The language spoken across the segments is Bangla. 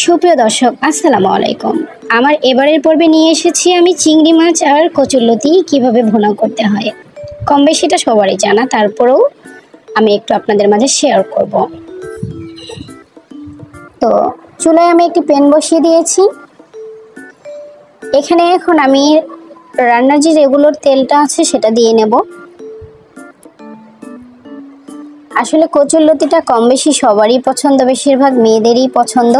সুপ্রিয় দর্শক আসসালামু আলাইকুম। আমার এবারের পর্বে নিয়ে এসেছি আমি চিংড়ি মাছ আর কচুরলতি কিভাবে ভুনা করতে হয়। কম বেশিটা সবারই জানা, তারপরেও আমি একটু আপনাদের মাঝে শেয়ার করব। তো চুলায় আমি একটি প্যান বসিয়ে দিয়েছি। এখানে এখন আমি রান্নার যে রেগুলার তেলটা আছে সেটা দিয়ে নেব। আসলে কচুরলতিটা কম বেশি সবারই পছন্দ, বেশিরভাগ মেয়েদেরই পছন্দ।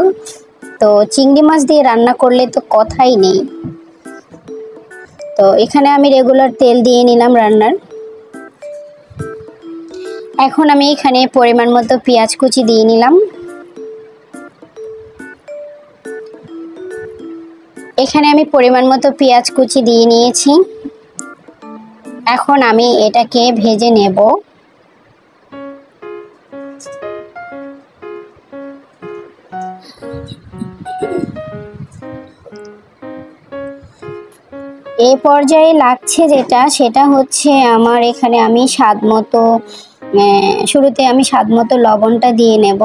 তো চিংড়ি মাছ দিয়ে রান্না করলে তো কথাই নেই। তো এখানে আমি রেগুলার তেল দিয়ে নিলাম রান্নার। এখন আমি এখানে পরিমাণ মতো পেঁয়াজ কুচি দিয়ে নিলাম। এখানে আমি পরিমাণ মতো পেঁয়াজ কুচি দিয়ে নিয়েছি। এখন আমি এটাকে ভেজে নেব। এই পর্যায়ে লাগছে সেটা হচ্ছে আমার এখানে আমি শুরুতে আমি স্বাদ মতো লবণটা দিয়ে নেব।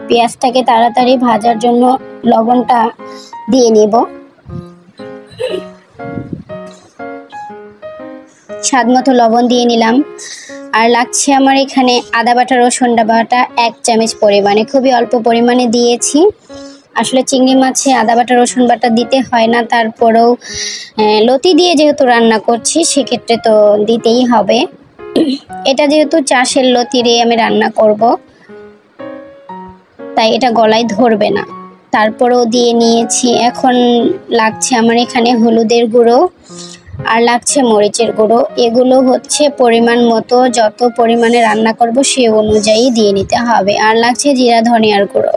পেঁয়াজটাকে তাড়াতাড়ি ভাজার জন্য লবণটা দিয়ে নেব। স্বাদ মতো লবণ দিয়ে নিলাম। আর লাগছে আমার এখানে আদা বাটা রসুন বাটা 1 চামচ পরিমাণে, খুবই অল্প পরিমাণে দিয়েছি। আসলে চিংড়ি মাছে আদা বাটা রসুন বাটা দিতে হয় না, তারপরেও লতি দিয়ে যেহেতু রান্না করছি সেক্ষেত্রে তো দিতেই হবে। এটা যেহেতু চাষের লতি দিয়ে আমি রান্না করব, তাই এটা গলায় ধরবে না, তারপরেও দিয়ে নিয়েছি। এখন লাগছে আমার এখানে হলুদের গুঁড়ো আর লাগছে মরিচের গুঁড়ো। এগুলো হচ্ছে পরিমাণ মতো, যত পরিমাণে রান্না করব সেই অনুযায়ী দিয়ে নিতে হবে। আর লাগছে জিরা ধনিয়ার গুঁড়ো।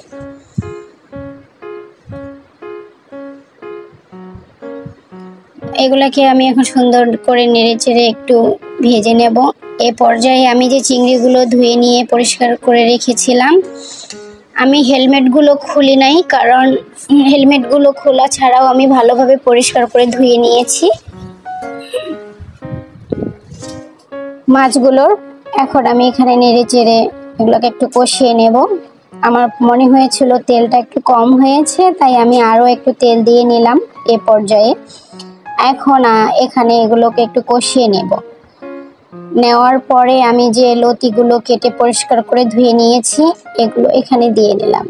এগুলাকে আমি এখন সুন্দর করে নেড়েচেড়ে একটু ভেজে নেব। এ পর্যায়ে আমি যে চিংড়িগুলো ধুয়ে নিয়ে পরিষ্কার করে রেখেছিলাম, আমি হেলমেটগুলো খুলি নাই, কারণ হেলমেটগুলো খোলা ছাড়াও আমি ভালোভাবে পরিষ্কার করে ধুয়ে নিয়েছি মাছগুলোর। এখন আমি এখানে নেড়েচেড়ে এগুলোকে একটু কষিয়ে নেব। আমার মনে হয়েছিল তেলটা একটু কম হয়েছে, তাই আমি আরও একটু তেল দিয়ে নিলাম এ পর্যায়ে। এখন এখানে এগুলোকে একটু কষিয়ে নেওয়ার পরে আমি যে লতিগুলো কেটে পরিষ্কার করে ধুয়ে নিয়েছি এগুলো এখানে দিয়ে নিলাম।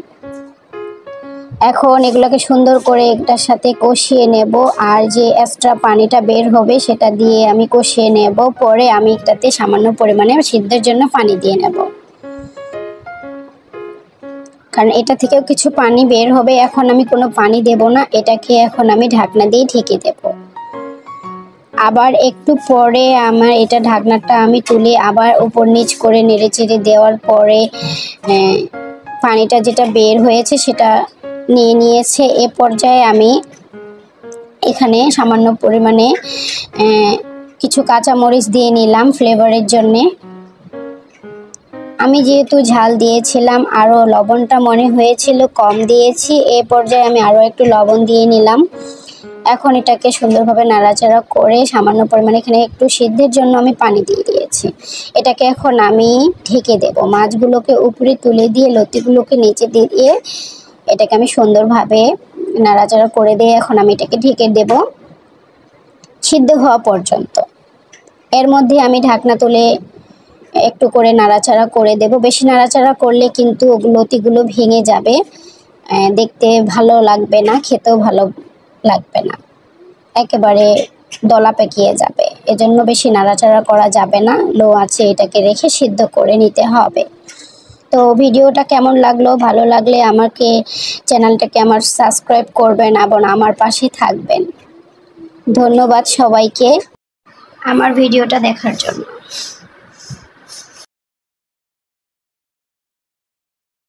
এখন এগুলোকে সুন্দর করে একটার সাথে কষিয়ে নেব। আর যে এক্সট্রা পানিটা বের হবে সেটা দিয়ে আমি কষিয়ে নেব। পরে আমি এটাতে সামান্য পরিমাণে সিদ্ধের জন্য পানি দিয়ে নেব, কারণ এটা থেকেও কিছু পানি বের হবে। এখন আমি কোনো পানি দেব না, এটাকে এখন আমি ঢাকনা দিয়ে ঢেকে দেব। আবার একটু পরে আমার এটা ঢাকনাটা আমি তুলে আবার উপর নিচ করে নেড়েচেড়ে দেওয়ার পরে পানিটা যেটা বের হয়েছে সেটা নিয়েছে। এ পর্যায়ে আমি এখানে সামান্য পরিমাণে কিছু কাঁচামরিচ দিয়ে নিলাম ফ্লেভারের জন্যে। আমি যেহেতু ঝাল দিয়েছিলাম, আরও লবণটা মনে হয়েছিল কম দিয়েছি, এ পর্যায়ে আমি আরও একটু লবণ দিয়ে নিলাম। এখন এটাকে সুন্দরভাবে নাড়াচাড়া করে সামান্য পরিমাণে এখানে একটু সিদ্ধের জন্য আমি পানি দিয়ে দিয়েছি। এটাকে এখন আমি ঢেকে দেব। মাছগুলোকে উপরে তুলে দিয়ে লতিগুলোকে নিচে দিয়ে এটাকে আমি সুন্দরভাবে নাড়াচাড়া করে দিয়ে এখন আমি এটাকে ঢেকে দেব সিদ্ধ হওয়া পর্যন্ত। এর মধ্যে আমি ঢাকনা তুলে একটু করে নাড়াচাড়া করে দেব। বেশি নাড়াচাড়া করলে কিন্তু লতিগুলো ভেঙে যাবে, দেখতে ভালো লাগবে না, খেতেও ভালো লাগবে না, একেবারে দলা পেকিয়ে যাবে। এজন্য বেশি নাড়াচাড়া করা যাবে না, লো আছে এটাকে রেখে সিদ্ধ করে নিতে হবে। তো ভিডিওটা কেমন লাগলো, ভালো লাগলে আমাকে চ্যানেলটাকে আমার সাবস্ক্রাইব করবেন এবং আমার পাশে থাকবেন। ধন্যবাদ সবাইকে আমার ভিডিওটা দেখার জন্য।